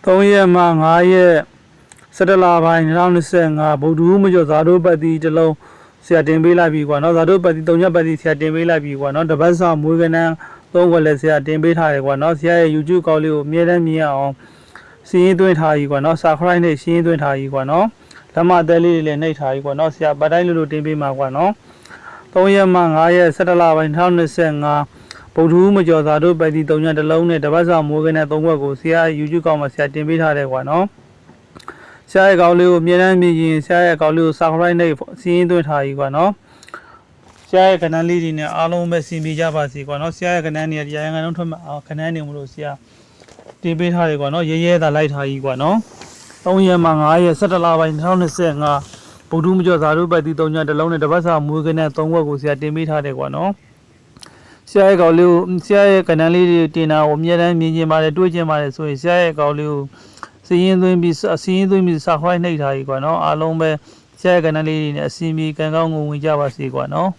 3 ရက်မှ5ရက်17လပိုင်း2025ဗုဒ္ဓဟူးမကျော်ဇာတို့ပတ်တီတစ်လုံးဆရာတင်ပေးလိုက်ပြီကွာနော်ဇာတို့ပတ်တီ3ရက်ပတ်တီဆရာတင်ပေးလိုက်ပြီကွာနော်တပတ်စာမွေးကနန်း3ခွက်လည်းဆရာတင်ပေးထားတယ်ကွာနော်ဆရာရဲ့ YouTube ကောက်လေးကိုအမြဲတမ်းမြင်အောင်စီးရင်သွင်းထားကြီးကွာနော် Subscribe နဲ့စီးရင်သွင်းထားကြီးကွာနော်လက်မအသေးလေးတွေလည်းနှိပ်ထားကြီးကွာနော်ဆရာပတ်တိုင်းလိုတင်ပေးမှာကွာနော်3ရက်မှ5ရက်17လပိုင်း2025ဗုဒ္ဓဟူးမကျော်ဇာတို့ပတ်တီ3ရက်တစ်လုံးနဲ့တပတ်စာမွေးကနန်း3ခွက်ကိုဆရာ YouTube ကောက်မှာဆရာတင်ပေးထားတယ်ကွာနော်ဆရာရဲ့ကောက်လေးကိုအမြဲတမ်းမြင်ရင်ဆရာရဲ့ကောက်လေးကို Subscribe နဲ့စီးရင်သွင်းထားကြီးကွာနော်ဆရာရဲ့ကဏ္ဍလေးတွေနဲ့အားလုံးပဲစီမီကြပါစေကွာနော်ဆရာရဲ့ကဏ္ဍတွေတရားရန်ကုန်ထွက်မှာကဏ္ဍနေမလို့ဆရာတင်ပေးထားတယ်ကွာနော်ရဲသာလိုက်ထားကြီးကွာနော်3ရက်မှ5ရက်17လပိုင်း2025ဗုဒ္ဓမကျော်ဇာတို့ပတ်တီ3ညတစ်လုံးနဲ့တပတ်စာမွေးကနဲ့3ခွက်ကိုဆရာတင်ပေးထားတယ်ကွာနော်ဆရာရဲ့ကောက်လေးကိုဆရာရဲ့ကဏ္ဍလေးတွေတင်တာကိုအမြဲတမ်းမြင်ကျင်ပါတယ်တွေ့ကျင်ပါတယ်ဆိုရင်ဆရာရဲ့ကောက်လေးကိုစီးရင်သွင်းပြီးစာခွိုင်းနှိပ်ထားကြီးကွာနော်အားလုံးပဲဆရာရဲ့ကဏ္ဍလေးတွေနဲ့အစီအမီကံကောင်းငုံဝင်ကြပါစေကွာနော်